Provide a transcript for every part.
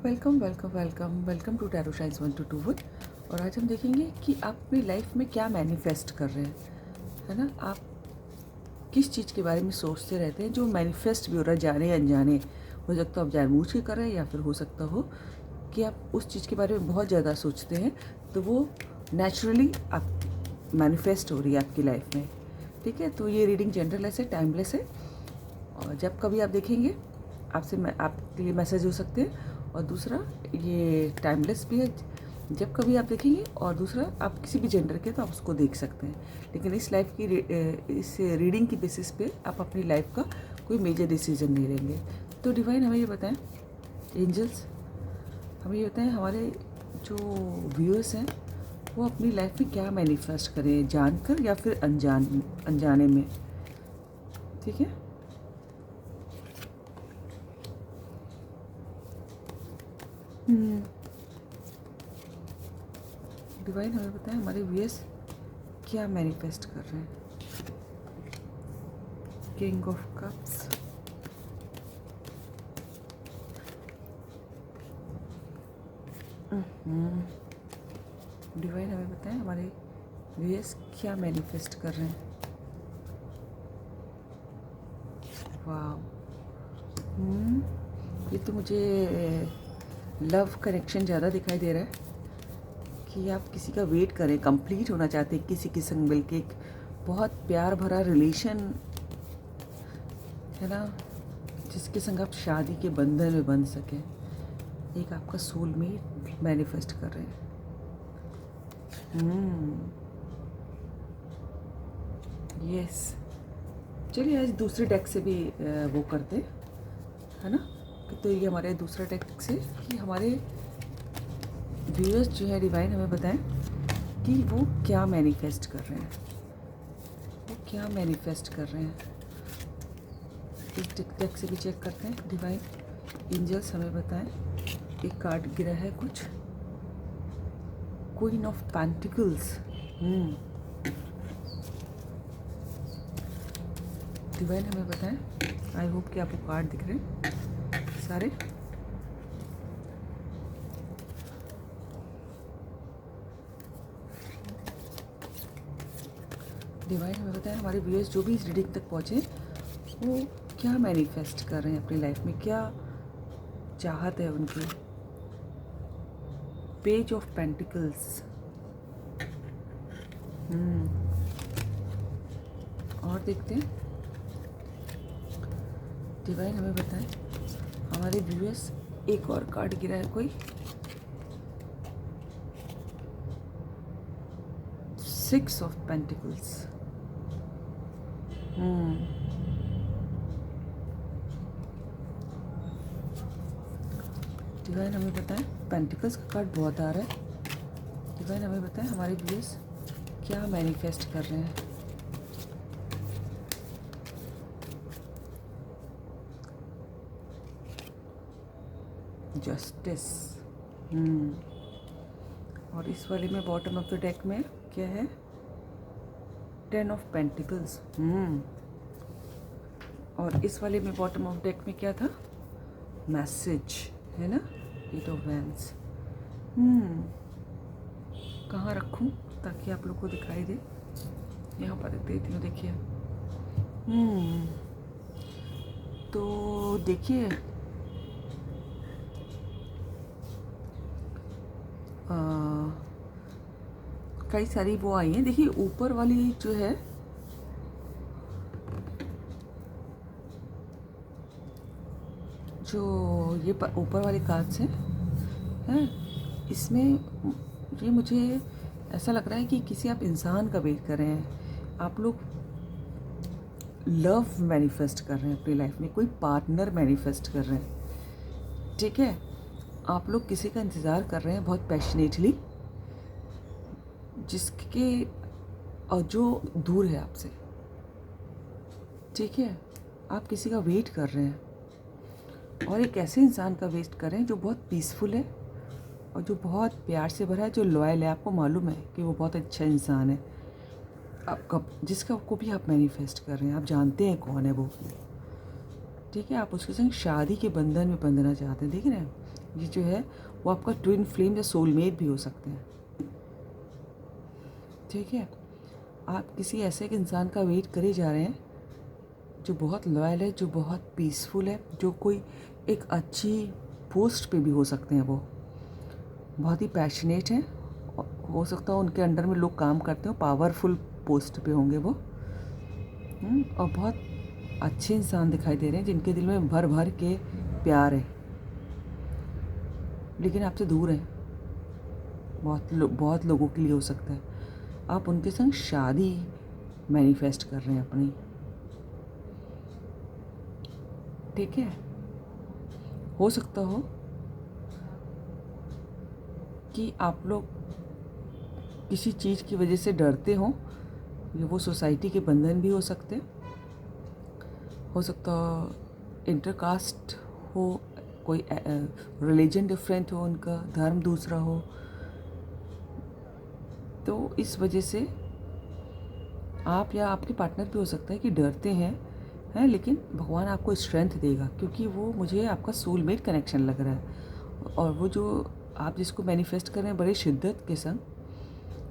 Welcome welcome welcome welcome to tarot shines 1 to 2 और आज हम देखेंगे कि आप अपनी लाइफ में क्या मैनिफेस्ट कर रहे हैं, है ना। आप किस चीज़ के बारे में सोचते रहते हैं जो मैनिफेस्ट भी हो रहा है, जाने अनजाने। हो सकता हो आप जानबूझ के कर रहे हैं, या फिर हो सकता हो कि आप उस चीज़ के बारे में बहुत ज़्यादा सोचते हैं, तो वो नेचुरली आप मैनिफेस्ट हो रही है आपकी लाइफ में। ठीक है, तो ये रीडिंग जनरलेस है, टाइमलेस है, और जब कभी आप देखेंगे आपके लिए मैसेज हो सकते हैं। और दूसरा, ये टाइमलेस भी है, जब कभी आप देखेंगे। और दूसरा, आप किसी भी जेंडर के तो आप उसको देख सकते हैं, लेकिन इस इस रीडिंग की बेसिस पे आप अपनी लाइफ का कोई मेजर डिसीजन नहीं लेंगे। तो डिवाइन हमें ये बताएं, एंजल्स हमें ये बताएं, हमारे जो व्यूअर्स हैं वो अपनी लाइफ में क्या मैनिफेस्ट करें, जानकर या फिर अनजाने में। ठीक है, डिवाइन हमें बताएं हमारे व्यूअर्स क्या मैनिफेस्ट कर रहे हैं। किंग ऑफ कप्स, डिवाइन हमें बताएं हमारे व्यूअर्स क्या मैनिफेस्ट कर रहे हैं। वाह, ये तो मुझे लव कनेक्शन ज़्यादा दिखाई दे रहा है कि आप किसी का वेट करें, कंप्लीट होना चाहते हैं किसी के संग मिलके, एक बहुत प्यार भरा रिलेशन, है ना, जिसके संग आप शादी के बंधन में बंध सकें। एक आपका सोलमेट मैनिफेस्ट कर रहे हैं। यस, चलिए आज दूसरे डेक से भी वो करते हैं, है ना। तो ये हमारे दूसरा डेक से कि हमारे व्यूअर्स जो है, डिवाइन हमें बताएं कि वो क्या मैनिफेस्ट कर रहे हैं, वो क्या मैनिफेस्ट कर रहे हैं। इस डेक से भी चेक करते हैं। डिवाइन एंजल्स हमें बताएं, एक कार्ड गिरा है कुछ, क्वीन ऑफ पेंटिकल्स। डिवाइन हमें बताएं, आई होप कि आपको कार्ड दिख रहे हैं सारे। डिवाइन हमें बताएं हमारे व्यूअर्स जो भी इस रीडिंग तक पहुँचे वो क्या मैनिफेस्ट कर रहे हैं अपनी लाइफ में, क्या चाहत है उनकी। पेज ऑफ पेंटिकल्स, और देखते हैं। डिवाइन हमें बताएं हमारे व्यूअर्स, एक और कार्ड गिरा है कोई, 6 ऑफ पेंटिकल्स। डिवाइन हमें बताएं, पेंटिकल्स का कार्ड बहुत आ रहा है। डिवाइन हमें बताएं हमारे व्यूअर्स क्या मैनिफेस्ट कर रहे हैं। जस्टिस, और इस वाले में बॉटम ऑफ द डेक में क्या है, 10 ऑफ पेंटिकल्स। और इस वाले में बॉटम ऑफ डेक में क्या था, मैसेज, है ना, 8 ऑफ वैंड्स। कहाँ रखूँ ताकि आप लोग को दिखाई दे, यहाँ पर देती हूँ, देखिए। तो देखिए, कई सारी वो आई हैं। देखिए ऊपर वाली जो है, जो ये ऊपर वाली कार्ड्स हैं, इसमें ये मुझे ऐसा लग रहा है कि किसी आप इंसान का वेट कर रहे हैं। आप लोग लव मैनिफेस्ट कर रहे हैं अपनी लाइफ में, कोई पार्टनर मैनिफेस्ट कर रहे हैं। ठीक है, आप लोग किसी का इंतज़ार कर रहे हैं बहुत पैशनेटली, जिसके और जो दूर है आपसे। ठीक है, आप किसी का वेट कर रहे हैं, और एक ऐसे इंसान का वेट कर रहे हैं जो बहुत पीसफुल है और जो बहुत प्यार से भरा है, जो लॉयल है। आपको मालूम है कि वो बहुत अच्छा इंसान है आपका, जिसका को भी आप मैनिफेस्ट कर रहे हैं। आप जानते हैं कौन है वो। ठीक है, आप उसके संग शादी के बंधन में बंधना चाहते हैं। देख रहे हैं, ये जो है वो आपका ट्विन फ्लेम या सोलमेट भी हो सकते हैं। ठीक है, आप किसी ऐसे एक इंसान का वेट करे जा रहे हैं जो बहुत लॉयल है, जो बहुत पीसफुल है, जो कोई एक अच्छी पोस्ट पे भी हो सकते हैं, वो बहुत ही पैशनेट हैं, हो सकता है उनके अंडर में लोग काम करते हो, पावरफुल पोस्ट पे होंगे वो, और बहुत अच्छे इंसान दिखाई दे रहे हैं जिनके दिल में भर भर के प्यार है, लेकिन आपसे दूर हैं। बहुत लोगों के लिए हो सकता है आप उनके संग शादी मैनिफेस्ट कर रहे हैं अपनी। ठीक है, हो सकता हो कि आप लोग किसी चीज़ की वजह से डरते हो, ये वो सोसाइटी के बंधन भी हो सकते, हो सकता इंटरकास्ट हो, कोई रिलीजन डिफरेंट हो, उनका धर्म दूसरा हो, तो इस वजह से आप या आपके पार्टनर भी हो सकता है कि डरते हैं, लेकिन भगवान आपको स्ट्रेंथ देगा, क्योंकि वो मुझे आपका सोलमेट कनेक्शन लग रहा है। और वो जो आप जिसको मैनिफेस्ट कर रहे हैं बड़े शिद्दत के संग,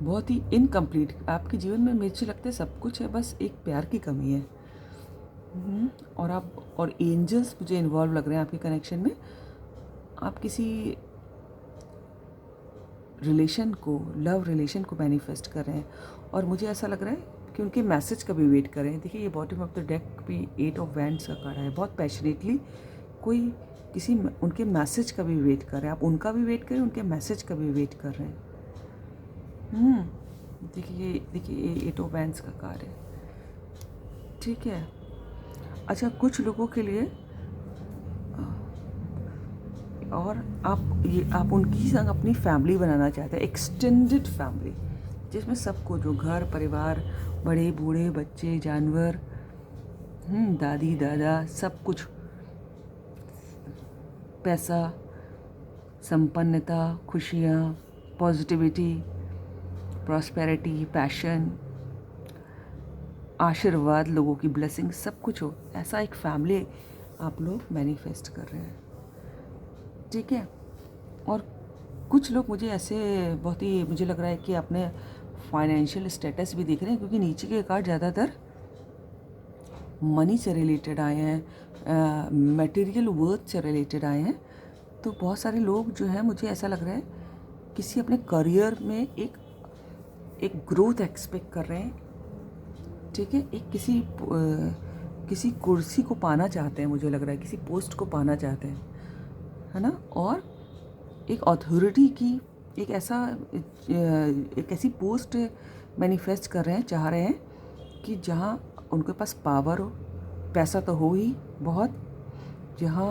बहुत ही इनकम्प्लीट आपके जीवन में मुझे लगता है सब कुछ है, बस एक प्यार की कमी है। और एंजल्स मुझे इन्वॉल्व लग रहे हैं आपके कनेक्शन में। आप किसी रिलेशन को, लव रिलेशन को मैनिफेस्ट कर रहे हैं, और मुझे ऐसा लग रहा है कि उनके मैसेज का भी वेट कर रहे हैं। देखिए, ये बॉटम ऑफ द डेक भी 8 ऑफ वैंड्स का कार्ड है, बहुत पैशनेटली कोई किसी उनके मैसेज का भी वेट कर रहे हैं। आप उनका भी वेट करें, उनके मैसेज का भी वेट कर रहे हैं। देखिए ये 8 ऑफ वैंड्स का कार्ड है। ठीक है, अच्छा, कुछ लोगों के लिए और आप उनकी संग अपनी फैमिली बनाना चाहते हैं, एक्सटेंडेड फैमिली, जिसमें सबको, जो घर परिवार, बड़े बूढ़े, बच्चे, जानवर, दादी दादा, सब कुछ, पैसा, संपन्नता, खुशियाँ, पॉजिटिविटी, प्रॉस्पेरिटी, पैशन, आशीर्वाद, लोगों की ब्लेसिंग, सब कुछ हो, ऐसा एक फैमिली आप लोग मैनिफेस्ट कर रहे हैं। ठीक है, और कुछ लोग मुझे ऐसे बहुत ही, मुझे लग रहा है कि अपने फाइनेंशियल स्टेटस भी देख रहे हैं, क्योंकि नीचे के कार्ड ज़्यादातर मनी से रिलेटेड आए हैं, मटेरियल वर्थ से रिलेटेड आए हैं। तो बहुत सारे लोग जो हैं, मुझे ऐसा लग रहा है किसी अपने करियर में एक ग्रोथ एक्सपेक्ट कर रहे हैं। ठीक है, एक किसी कुर्सी को पाना चाहते हैं, मुझे लग रहा है किसी पोस्ट को पाना चाहते हैं, है ना, और एक अथॉरिटी की एक ऐसी पोस्ट मैनिफेस्ट कर रहे हैं, चाह रहे हैं कि जहाँ उनके पास पावर हो, पैसा तो हो ही बहुत, जहाँ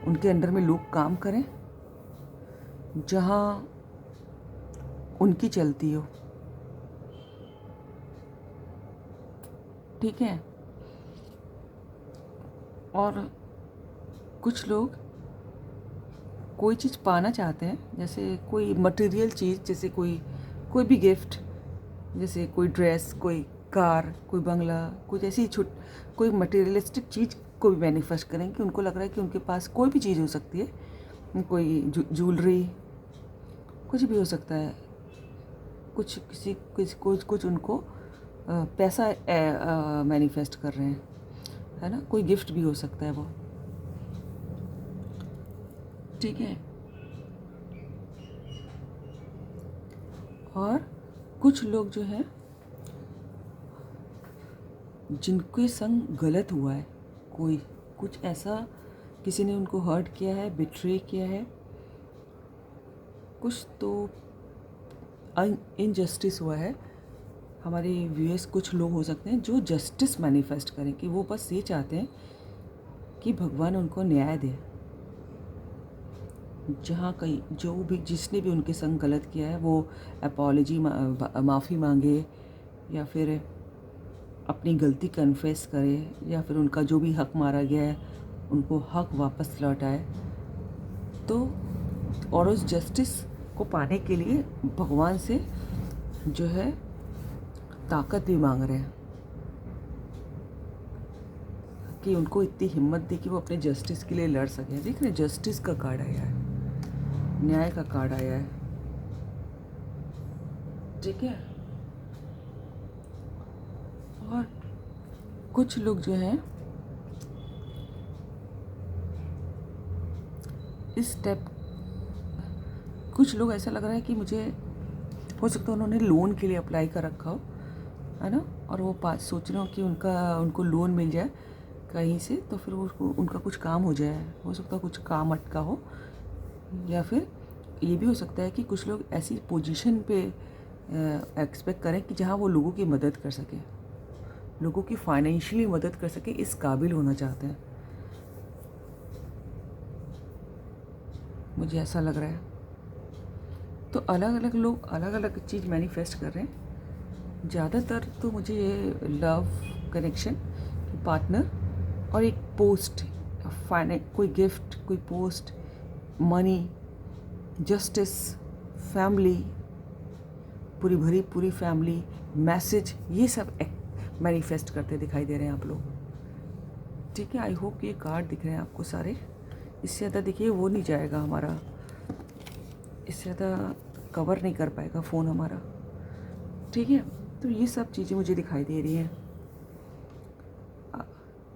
उनके अंडर में लोग काम करें, जहाँ उनकी चलती हो। ठीक है, और कुछ लोग कोई चीज़ पाना चाहते हैं, जैसे कोई मटेरियल चीज़, जैसे कोई भी गिफ्ट, जैसे कोई ड्रेस, कोई कार, कोई बंगला, कुछ ऐसी कोई मटेरियलिस्टिक चीज़ को भी मैनिफेस्ट करें कि उनको लग रहा है कि उनके पास कोई भी चीज़ हो सकती है, कोई ज्वेलरी, कुछ भी हो सकता है, कुछ उनको पैसा मैनिफेस्ट कर रहे हैं, है ना, कोई गिफ्ट भी हो सकता है वो। ठीक है, और कुछ लोग जो हैं जिनके संग गलत हुआ है, कुछ ऐसा किसी ने उनको हर्ट किया है, बिट्रे किया है, कुछ तो इनजस्टिस हुआ है। हमारे व्यूअर्स कुछ लोग हो सकते हैं जो जस्टिस मैनिफेस्ट करें, कि वो बस ये चाहते हैं कि भगवान उनको न्याय दे, जहाँ कहीं जो भी जिसने भी उनके संग गलत किया है वो अपॉलॉजी, माफ़ी मांगे, या फिर अपनी गलती कन्फेस करे, या फिर उनका जो भी हक मारा गया है उनको हक वापस लौटाए। तो और उस जस्टिस को पाने के लिए भगवान से जो है ताकत भी मांग रहे हैं कि उनको इतनी हिम्मत दे कि वो अपने जस्टिस के लिए लड़ सकें। देख रहे हैं, जस्टिस का कार्ड आया है। न्याय का कार्ड आया है, ठीक है। और कुछ लोग जो हैं इस स्टेप, कुछ लोग ऐसा लग रहा है कि मुझे हो सकता है उन्होंने लोन के लिए अप्लाई कर रखा हो, है ना, और वो पास सोच रहे हो कि उनको लोन मिल जाए कहीं से, तो फिर उसको उनका कुछ काम हो जाए। हो सकता है कुछ काम अटका हो, या फिर ये भी हो सकता है कि कुछ लोग ऐसी पोजीशन पे एक्सपेक्ट करें कि जहाँ वो लोगों की मदद कर सके, लोगों की फाइनेंशियली मदद कर सके, इस काबिल होना चाहते हैं, मुझे ऐसा लग रहा है। तो अलग अलग लोग अलग अलग चीज़ मैनिफेस्ट कर रहे हैं। ज़्यादातर तो मुझे ये लव कनेक्शन, पार्टनर और एक पोस्ट, कोई गिफ्ट, कोई पोस्ट, मनी, जस्टिस, फैमिली, पूरी भरी पूरी फैमिली, मैसेज, ये सब मैनिफेस्ट करते दिखाई दे रहे हैं आप लोग, ठीक है। आई होप ये कार्ड दिख रहे हैं आपको सारे। इससे ज़्यादा देखिए वो नहीं जाएगा हमारा, इससे ज़्यादा कवर नहीं कर पाएगा फ़ोन हमारा, ठीक है। तो ये सब चीज़ें मुझे दिखाई दे रही हैं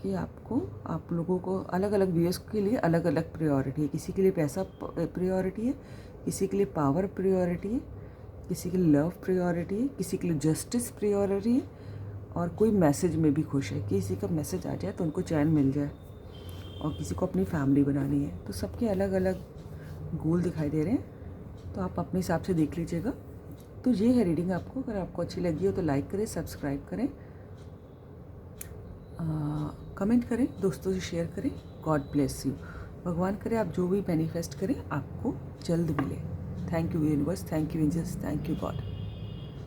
कि आप लोगों को अलग अलग व्यूअर्स के लिए अलग अलग प्रायोरिटी है। किसी के लिए पैसा प्रायोरिटी है, किसी के लिए पावर प्रायोरिटी है, किसी के लिए लव प्रायोरिटी है, किसी के लिए जस्टिस प्रायोरिटी है, और कोई मैसेज में भी खुश है, किसी का मैसेज आ जाए तो उनको चैन मिल जाए, और किसी को अपनी फैमिली बनानी है। तो सबके अलग अलग गोल दिखाई दे रहे हैं, तो आप अपने हिसाब से देख लीजिएगा। तो ये है रीडिंग आपको, अगर आपको अच्छी लगी हो तो लाइक करें, सब्सक्राइब करें, कमेंट करें, दोस्तों से शेयर करें। God bless you. भगवान करे आप जो भी मैनिफेस्ट करें आपको जल्द मिले। Thank you universe, thank you angels, thank you God.